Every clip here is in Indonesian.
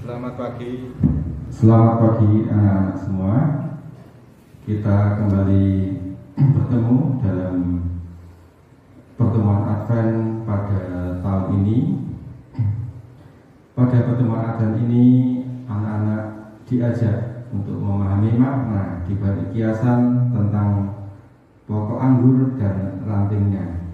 Selamat pagi. Selamat pagi anak-anak semua. Kita kembali bertemu dalam pertemuan Advent pada tahun ini. Pada pertemuan Advent ini, anak-anak diajak untuk memahami makna di balik kiasan tentang pokok anggur dan rantingnya.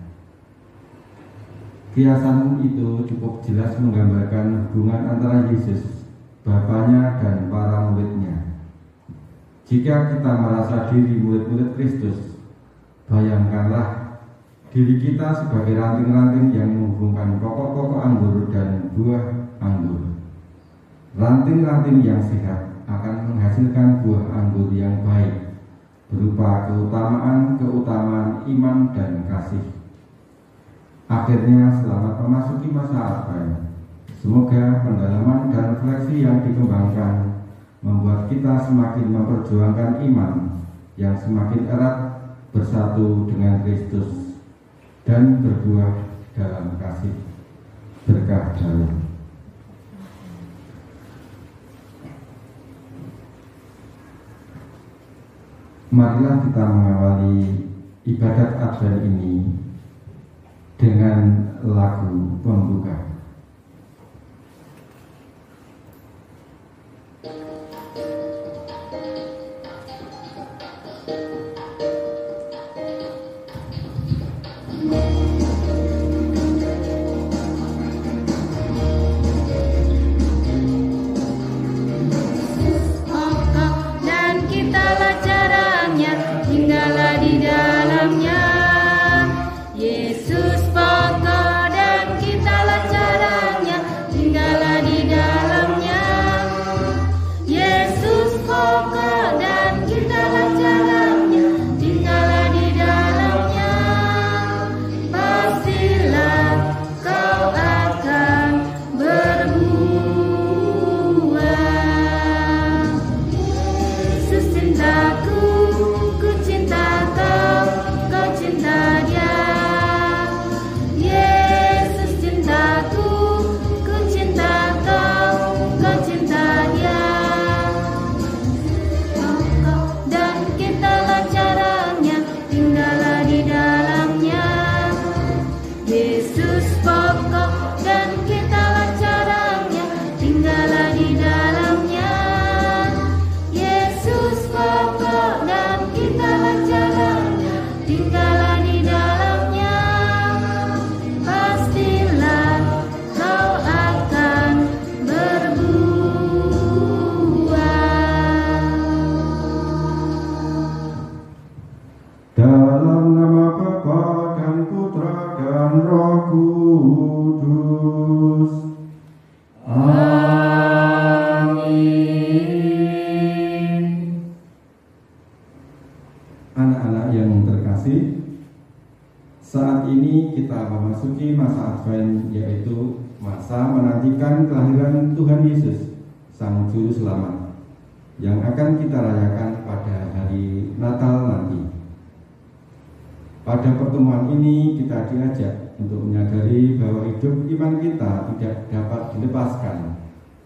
Kiasan itu cukup jelas menggambarkan hubungan antara Yesus, Bapaknya dan para muridnya. Jika kita merasa diri murid-murid Kristus, bayangkanlah diri kita sebagai ranting-ranting yang menghubungkan pokok-pokok anggur dan buah anggur. Ranting-ranting yang sehat akan menghasilkan buah anggur yang baik, berupa keutamaan iman dan kasih. Akhirnya, selamat memasuki masa Advent. Semoga pendalaman dan refleksi yang dikembangkan membuat kita semakin memperjuangkan iman yang semakin erat bersatu dengan Kristus dan berbuah dalam kasih. Berkah dalam. Marilah kita mengawali ibadat Advent ini dengan lagu pembuka. Anak-anak yang terkasih, saat ini kita memasuki masa Advent, yaitu masa menantikan kelahiran Tuhan Yesus, Sang Juru Selamat, yang akan kita rayakan pada hari Natal nanti. Pada pertemuan ini kita diajak untuk menyadari bahwa hidup iman kita tidak dapat dilepaskan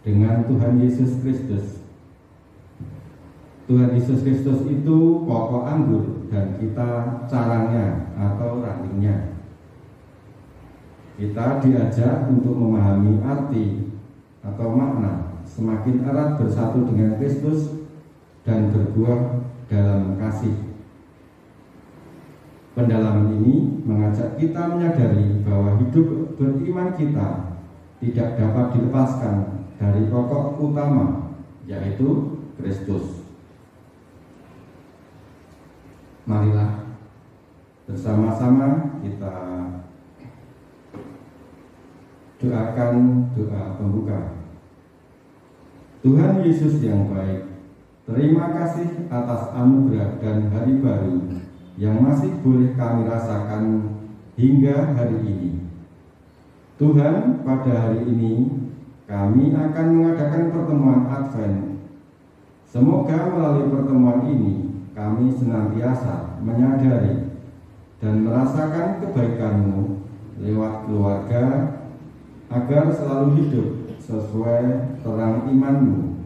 dengan Tuhan Yesus Kristus. Tuhan Yesus Kristus itu pokok anggur dan kita carangnya atau rantingnya. Kita diajak untuk memahami arti atau makna semakin erat bersatu dengan Kristus dan berbuah dalam kasih. Pendalaman ini mengajak kita menyadari bahwa hidup beriman kita tidak dapat dilepaskan dari pokok utama, yaitu Kristus. Marilah bersama-sama kita doakan doa pembuka. Tuhan Yesus yang baik, terima kasih atas anugerah dan hari baru yang masih boleh kami rasakan hingga hari ini. Tuhan, pada hari ini kami akan mengadakan pertemuan Advent. Semoga melalui pertemuan ini kami senantiasa menyadari dan merasakan kebaikan-Mu lewat keluarga, agar selalu hidup sesuai terang imanmu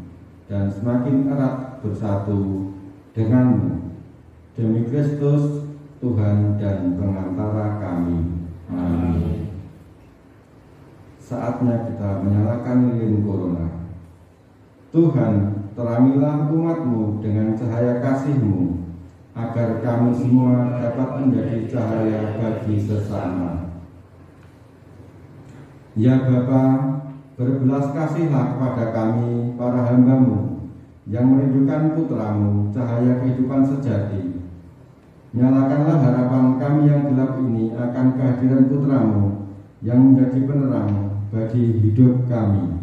dan semakin erat bersatu denganmu. Demi Kristus Tuhan dan pengantara kami. Amin. Saatnya kita menyalakan lilin corona. Tuhan, terangilah umat-Mu dengan cahaya kasih-Mu, agar kami semua dapat menjadi cahaya bagi sesama. Ya Bapa, berbelas kasihlah kepada kami, para hamba-Mu, yang merindukan Putra-Mu, cahaya kehidupan sejati. Nyalakanlah harapan kami yang gelap ini akan kehadiran Putra-Mu, yang menjadi penerang bagi hidup kami.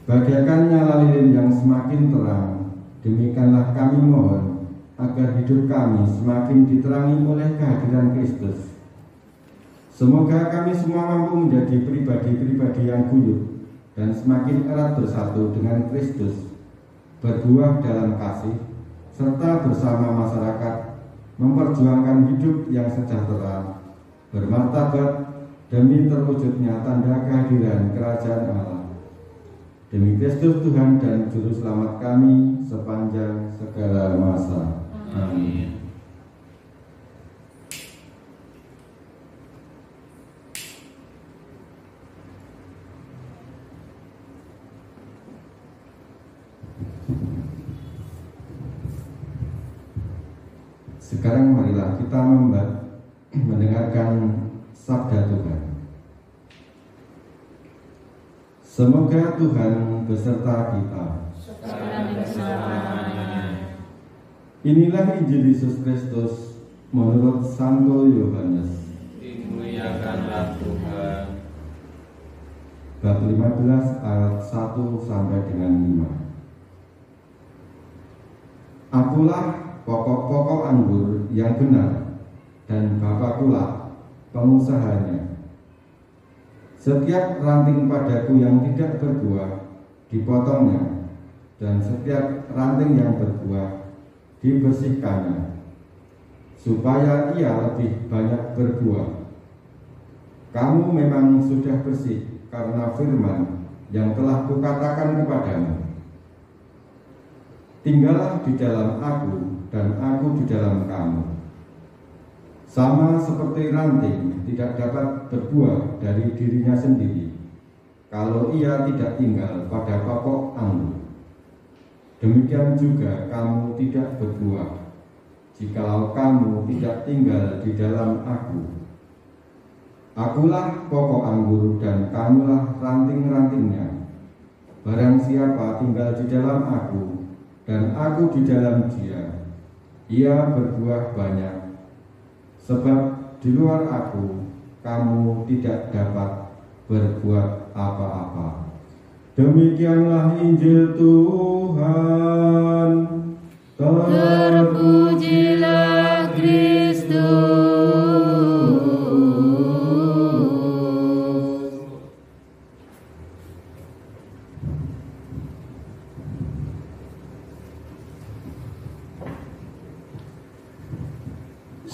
Bagaikan nyala lilin yang semakin terang, demikianlah kami mohon agar hidup kami semakin diterangi oleh kehadiran Kristus. Semoga kami semua mampu menjadi pribadi-pribadi yang guyup dan semakin erat bersatu dengan Kristus, berbuah dalam kasih, serta bersama masyarakat memperjuangkan hidup yang sejahtera, bermartabat demi terwujudnya tanda kehadiran Kerajaan Allah. Demi Kristus Tuhan dan Juru Selamat kami sepanjang segala masa. Amin. Sekarang marilah kita mendengarkan sabda Tuhan. Semoga Tuhan beserta kita. Inilah Injil Yesus Kristus menurut Santo Yohanes. Dimuliakanlah Tuhan. Bab 15 ayat 1 sampai dengan 5. Akulah pokok-pokok anggur yang benar, dan Bapa-Kulah pengusahanya. Setiap ranting padaku yang tidak berbuah dipotongnya, dan setiap ranting yang berbuah dibersihkannya, supaya ia lebih banyak berbuah. Kamu memang sudah bersih karena firman yang telah kukatakan kepadamu. Tinggallah di dalam aku dan aku di dalam kamu. Sama seperti ranting tidak dapat berbuah dari dirinya sendiri kalau ia tidak tinggal pada pokok anggur. Demikian juga kamu tidak berbuah jikalau kamu tidak tinggal di dalam aku. Akulah pokok anggur dan kamulah ranting-rantingnya. Barang siapa tinggal di dalam aku dan aku di dalam dia, ia berbuah banyak. Sebab di luar aku, kamu tidak dapat berbuat apa-apa. Demikianlah Injil Tuhan. Terpujilah Kristus.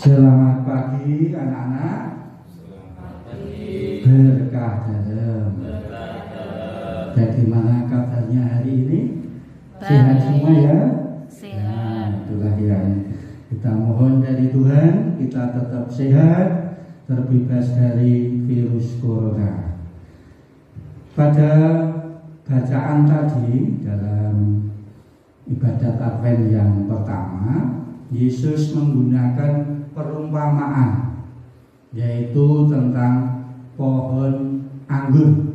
Selamat pagi anak-anak. Berkah dalam. Bagaimana kabarnya hari ini? Sehat semua ya? Sehat. Nah, itulah yang kita mohon dari Tuhan, kita tetap sehat, terbebas dari virus corona. Pada bacaan tadi dalam ibadat Advent yang pertama, Yesus menggunakan perumpamaan, yaitu tentang pohon anggur.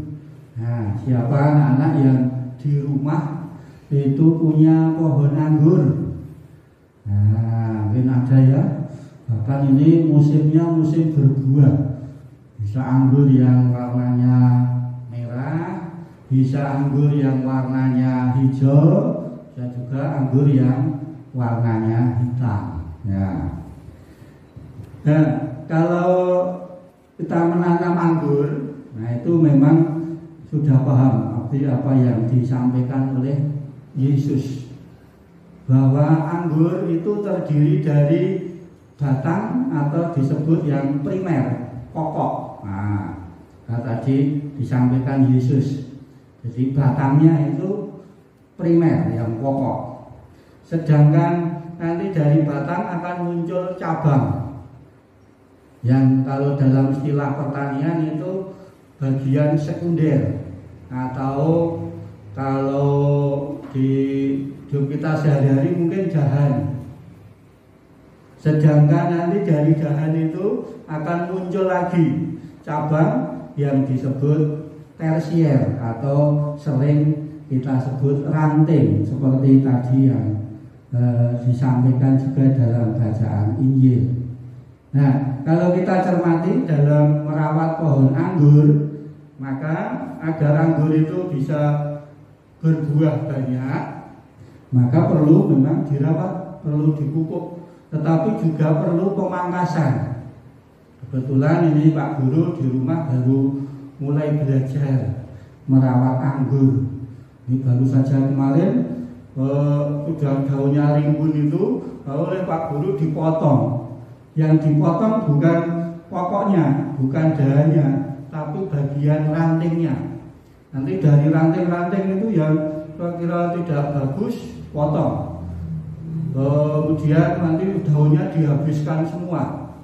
Nah, siapa anak-anak yang di rumah itu punya pohon anggur? Nah, mungkin ada ya. Bahkan ini musimnya musim berbuah. Bisa anggur yang warnanya merah, bisa anggur yang warnanya hijau, bisa juga anggur yang warnanya hitam. Ya. Nah, kalau kita menanam anggur, nah itu memang sudah paham arti apa yang disampaikan oleh Yesus, bahwa anggur itu terdiri dari batang atau disebut yang primer, pokok. Nah, tadi disampaikan Yesus Jadi batangnya itu primer yang pokok. Sedangkan nanti dari batang akan muncul cabang. Yang kalau dalam istilah pertanian itu bagian sekunder, atau kalau di hidup kita sehari-hari mungkin dahan. Sedangkan nanti dari dahan itu akan muncul lagi cabang yang disebut tersier atau sering kita sebut ranting, seperti tadi yang disampaikan juga dalam bacaan Injil. Nah, kalau kita cermati dalam merawat pohon anggur, maka agar anggur itu bisa berbuah banyak, maka perlu memang dirawat, perlu dipupuk, tetapi juga perlu pemangkasan. Kebetulan ini Pak Guru di rumah baru mulai belajar merawat anggur. Ini baru saja kemarin sudah daunnya rimbun itu oleh Pak Guru dipotong. Yang dipotong bukan pokoknya, bukan dahannya, tapi bagian rantingnya. Nanti dari ranting-ranting itu yang kira-kira tidak bagus, potong. Kemudian nanti daunnya dihabiskan semua.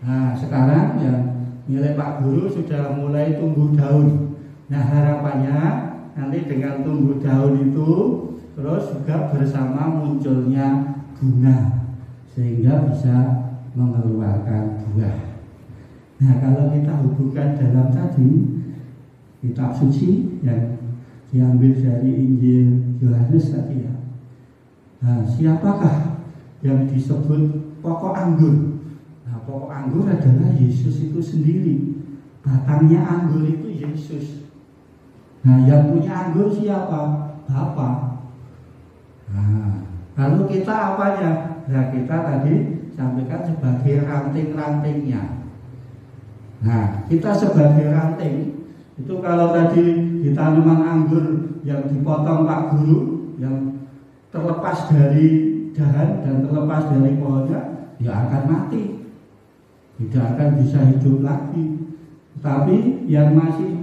Nah, sekarang yang milik Pak Guru sudah mulai tumbuh daun. Nah, harapannya nanti dengan tumbuh daun itu terus juga bersama munculnya bunga, sehingga bisa mengeluarkan buah. Nah, kalau kita hubungkan dalam tadi kitab suci yang diambil dari Injil Yohanes tadi ya. Nah, siapakah yang disebut pokok anggur? Nah, pokok anggur adalah Yesus itu sendiri. Batangnya anggur itu Yesus. Nah, yang punya anggur siapa? Bapa. Nah, lalu kita apanya? Nah, kita tadi sampaikan sebagai ranting-rantingnya. Nah, kita sebagai ranting itu kalau tadi di tanaman anggur yang dipotong Pak Guru, yang terlepas dari dahan dan terlepas dari pohonnya, ya akan mati, tidak akan bisa hidup lagi. Tapi yang masih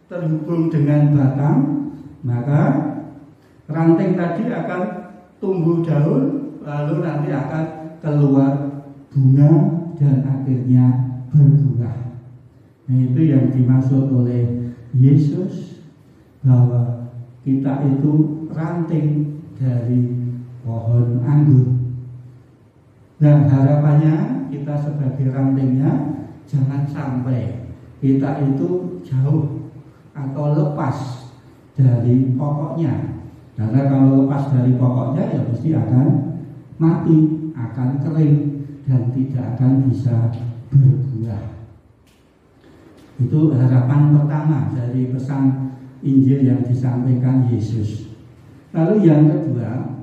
terhubung dengan batang, maka ranting tadi akan tumbuh daun, lalu nanti akan keluar bunga dan akhirnya berbuah. Nah, itu yang dimaksud oleh Yesus, bahwa kita itu ranting dari pohon anggur. Dan harapannya kita sebagai rantingnya jangan sampai kita itu jauh atau lepas dari pokoknya. Karena kalau lepas dari pokoknya ya pasti akan mati, akan kering dan tidak akan bisa berbuah. Itu harapan pertama dari pesan Injil yang disampaikan Yesus. Lalu yang kedua,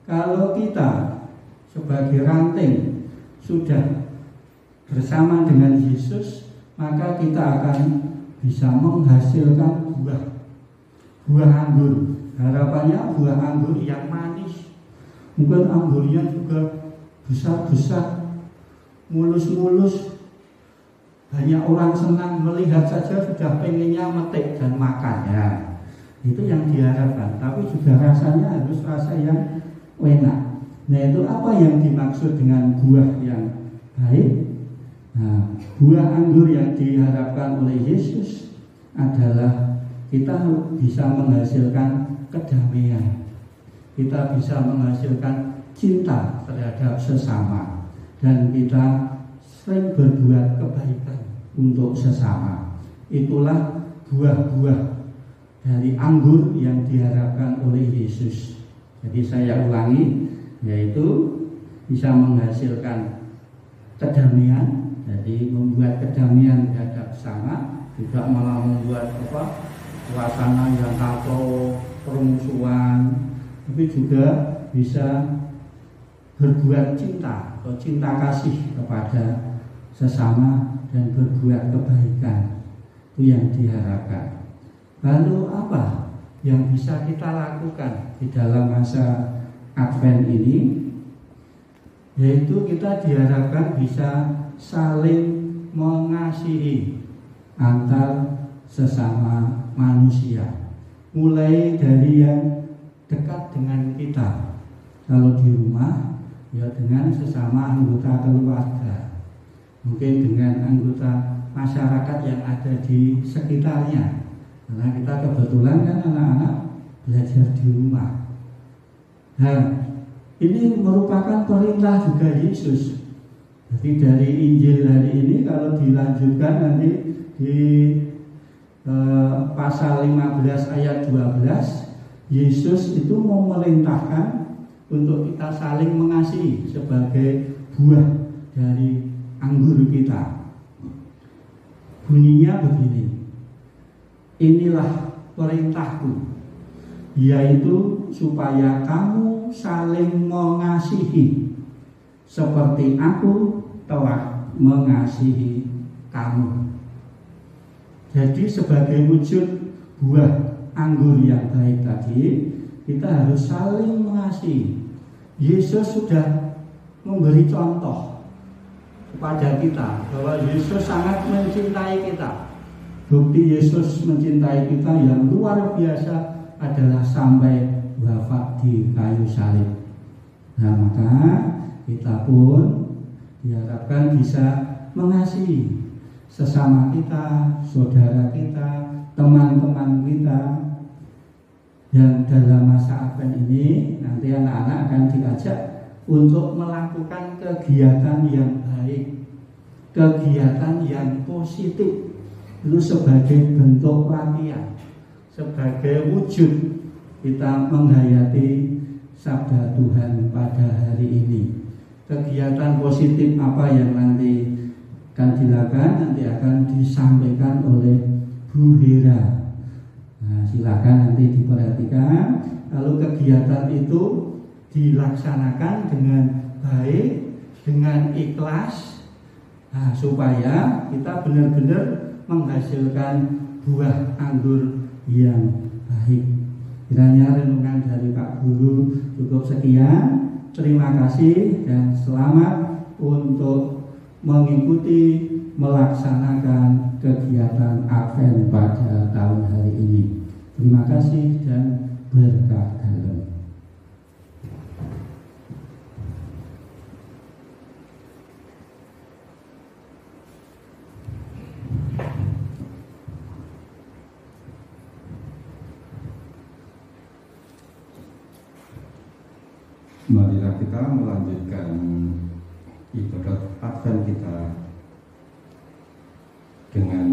kalau kita sebagai ranting sudah bersama dengan Yesus, maka kita akan bisa menghasilkan buah anggur. Harapannya buah anggur yang manis. Mungkin anggurnya juga besar-besar, mulus-mulus. Banyak orang senang melihat saja sudah pengennya metik dan makan ya. Itu yang diharapkan. Tapi juga rasanya harus rasa yang enak. Nah, itu apa yang dimaksud dengan buah yang baik? Nah, buah anggur yang diharapkan oleh Yesus adalah kita bisa menghasilkan kedamaian. Kita bisa menghasilkan cinta terhadap sesama, dan kita sering berbuat kebaikan untuk sesama. Itulah buah-buah dari anggur yang diharapkan oleh Yesus. Jadi saya ulangi, yaitu bisa menghasilkan kedamaian, jadi membuat kedamaian terhadap sesama, tidak malah membuat suasana yang kacau, permusuhan, tapi juga bisa berbuat cinta atau cinta kasih kepada sesama dan berbuat kebaikan. Itu yang diharapkan. Lalu apa yang bisa kita lakukan di dalam masa Advent ini? Yaitu kita diharapkan bisa saling mengasihi antar sesama manusia. mulai dari yang dekat dengan kita. Kalau di rumah, ya dengan sesama anggota keluarga, mungkin dengan anggota masyarakat yang ada di sekitarnya. Karena kita kebetulan kan anak-anak belajar di rumah. Nah, ini merupakan perintah juga Yesus. Jadi dari Injil hari ini kalau dilanjutkan nanti di pasal 15 ayat 12, Yesus itu memerintahkan untuk kita saling mengasihi sebagai buah dari anggur kita. Bunyinya begini, inilah perintahku, yaitu supaya kamu saling mengasihi seperti aku telah mengasihi kamu. Jadi sebagai wujud buah anggur yang baik tadi, kita harus saling mengasihi. Yesus sudah memberi contoh kepada kita bahwa Yesus sangat mencintai kita. Bukti Yesus mencintai kita yang luar biasa adalah sampai wafat di kayu salib. Nah, maka kita pun diharapkan bisa mengasihi sesama kita, saudara kita, teman-teman kita. Yang dalam masa Advent ini nanti anak-anak akan diajak untuk melakukan kegiatan yang baik, kegiatan yang positif. Itu sebagai bentuk latihan, sebagai wujud kita menghayati sabda Tuhan pada hari ini. Kegiatan positif apa yang nanti akan dilakukan, nanti akan disampaikan oleh Bu Hera. Nah, silakan nanti diperhatikan. Lalu kegiatan itu dilaksanakan dengan baik, dengan ikhlas, nah, supaya kita benar-benar menghasilkan buah anggur yang baik. Kiranya renungan dari Pak Guru cukup sekian. Terima kasih dan selamat untuk mengikuti melaksanakan kegiatan Advent pada tahun hari ini. Terima kasih dan berkah dalam. Marilah kita melanjutkan ibadat Advent kita dengan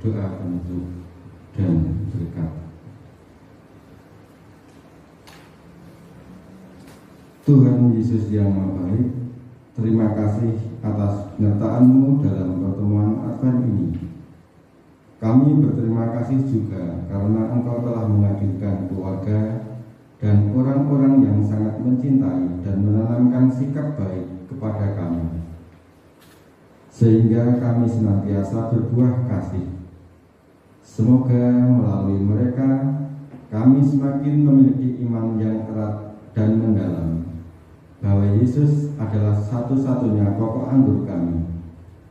doa penutup dan berkat. Tuhan Yesus yang Maha Baik, terima kasih atas penyertaan-Mu dalam pertemuan Advent ini. Kami berterima kasih juga karena Engkau telah menghadirkan keluarga dan orang-orang yang sangat mencintai dan menanamkan sikap baik kepada kami, sehingga kami senantiasa berbuah kasih. Semoga melalui mereka kami semakin memiliki iman yang erat dan mendalam bahwa Yesus adalah satu-satunya pokok anggur kami.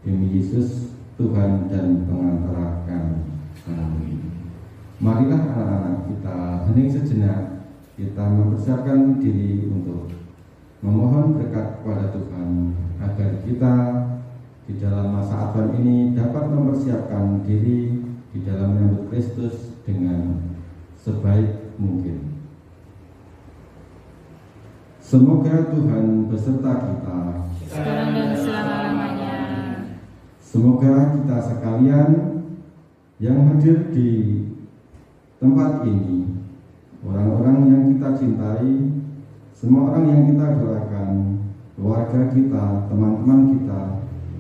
Demi Yesus, Tuhan dan pengantara kami. Amin. Marilah anak-anak kita hening sejenak, kita mempersiapkan diri untuk memohon berkat kepada Tuhan agar kita di dalam masa Advent ini dapat mempersiapkan diri di dalam menyambut Kristus dengan sebaik mungkin. Semoga Tuhan beserta kita sekarang dan selama-lamanya. Semoga kita sekalian yang hadir di tempat ini, orang-orang yang kita cintai, semua orang yang kita doakan, keluarga kita, teman-teman kita,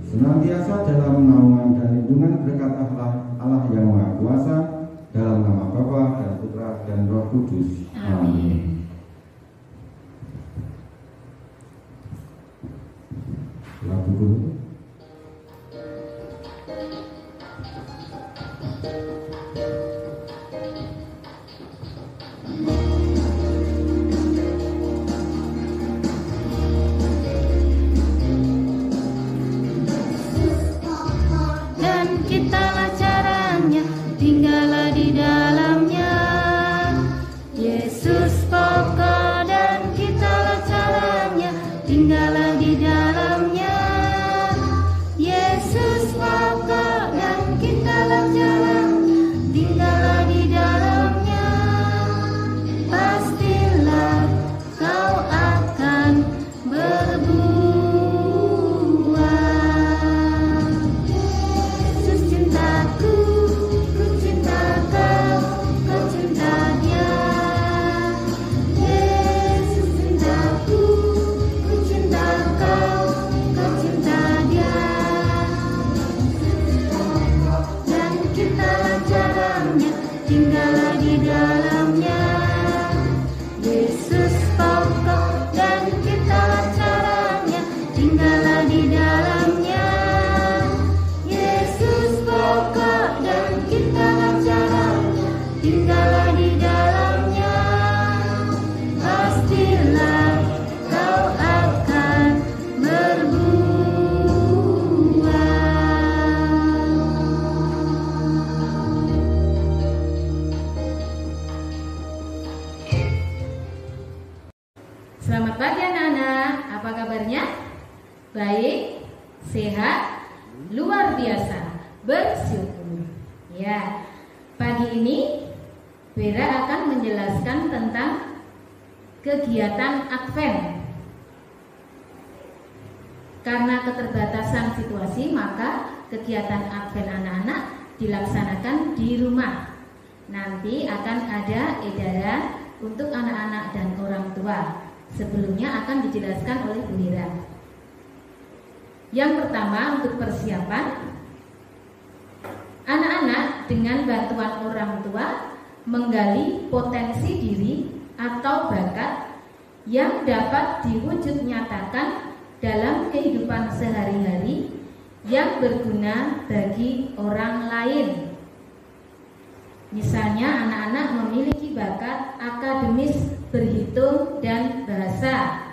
senantiasa dalam naungan dan lindungan berkat Allah yang Maha Kuasa, dalam nama Bapa dan Putra dan Roh Kudus. Amin. Lagu dulu. Dan kitalah caranya, tinggallah di dalamnya. tinggallah di dalamnya. Yesus pokok dan kitalah caranya, tinggallah di dalamnya. Yesus pokok dan kitalah caranya, tinggallah di dalamnya. Pastilah kau akan berbuah. Selamat pagi anak-anak, apa kabarnya? Baik, sehat, luar biasa, bersyukur. Ya, pagi ini Vera akan menjelaskan tentang kegiatan Advent. Karena keterbatasan situasi, maka kegiatan Advent anak-anak dilaksanakan di rumah. Nanti akan ada edaran untuk anak-anak dan orang tua. Sebelumnya akan dijelaskan oleh Bu Hira. Yang pertama, untuk persiapan, anak-anak dengan bantuan orang tua menggali potensi diri atau bakat yang dapat diwujud nyatakan dalam kehidupan sehari-hari yang berguna bagi orang lain. Misalnya anak-anak memiliki bakat akademis berhitung dan bahasa,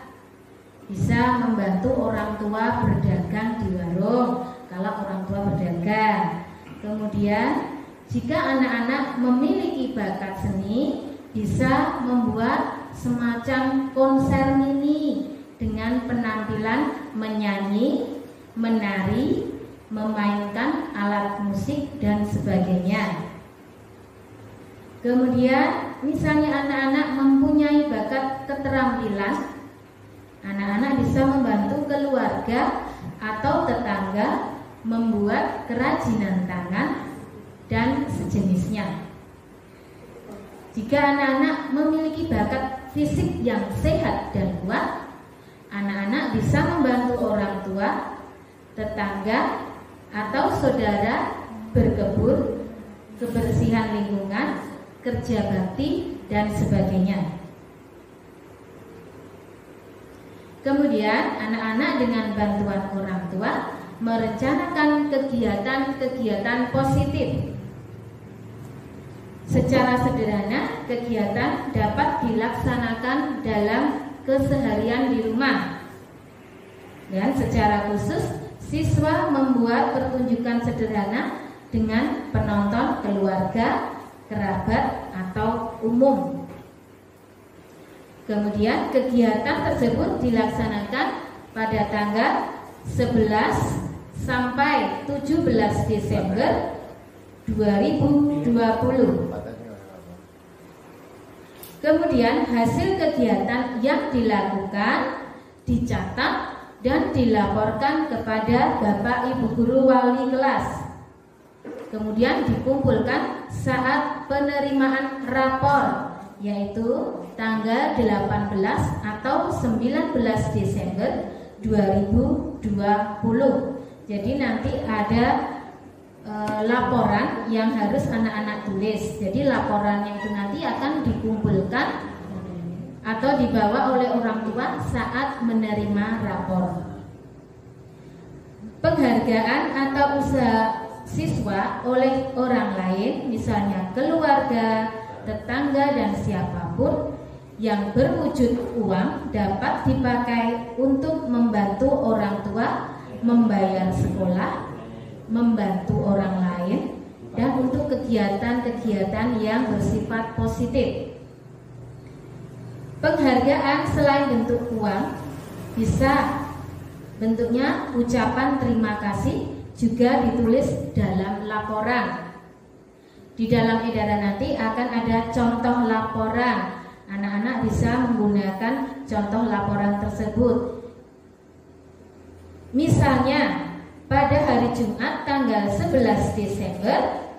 bisa membantu orang tua berdagang di warung kalau orang tua berdagang. Kemudian jika anak-anak memiliki bakat seni, bisa membuat semacam konser mini dengan penampilan menyanyi, menari, memainkan alat musik dan sebagainya. Kemudian misalnya anak-anak mempunyai bakat keterampilan, anak-anak bisa membantu keluarga atau tetangga membuat kerajinan tangan dan sejenisnya. Jika anak-anak memiliki bakat fisik yang sehat dan kuat, anak-anak bisa membantu orang tua, tetangga, atau saudara berkebun, kebersihan lingkungan, kerja bakti, dan sebagainya. Kemudian anak-anak dengan bantuan orang tua merencanakan kegiatan-kegiatan positif. Secara sederhana, kegiatan dapat dilaksanakan dalam keseharian di rumah. Dan secara khusus, siswa membuat pertunjukan sederhana dengan penonton keluarga, kerabat, atau umum. Kemudian kegiatan tersebut dilaksanakan pada tanggal 11 sampai 17 Desember 2020. Kemudian hasil kegiatan yang dilakukan dicatat dan dilaporkan kepada Bapak Ibu Guru Wali kelas. Kemudian dikumpulkan saat penerimaan rapor, yaitu tanggal 18 atau 19 Desember 2020. Jadi nanti ada laporan yang harus anak-anak tulis. Jadi laporannya itu nanti akan dikumpulkan atau dibawa oleh orang tua saat menerima rapor. Penghargaan atau usaha siswa oleh orang lain, misalnya keluarga, tetangga, dan siapapun yang berwujud uang, dapat dipakai untuk membantu orang tua membayar sekolah, membantu orang lain, dan untuk kegiatan-kegiatan yang bersifat positif. Penghargaan selain bentuk uang bisa bentuknya ucapan terima kasih, juga ditulis dalam laporan. Di dalam edaran nanti akan ada contoh laporan. Anak-anak bisa menggunakan contoh laporan tersebut. Misalnya pada hari Jumat tanggal 11 Desember,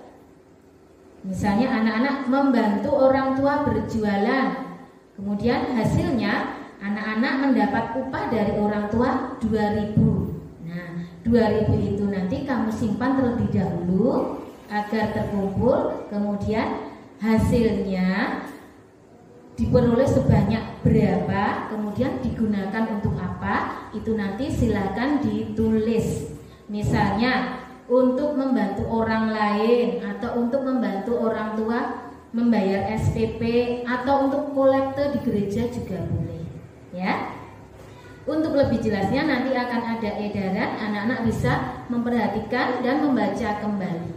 misalnya anak-anak membantu orang tua berjualan. Kemudian hasilnya anak-anak mendapat upah dari orang tua 2.000. Nah, 2.000 itu nanti kamu simpan terlebih dahulu agar terkumpul. Kemudian hasilnya diperoleh sebanyak berapa, kemudian digunakan untuk apa, itu nanti silakan ditulis. Misalnya untuk membantu orang lain, atau untuk membantu orang tua membayar SPP, atau untuk kolekte di gereja juga boleh, ya. Untuk lebih jelasnya nanti akan ada edaran, anak-anak bisa memperhatikan dan membaca kembali.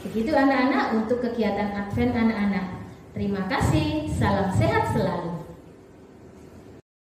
Begitu anak-anak untuk kegiatan Advent anak-anak. Terima kasih, salam sehat selalu.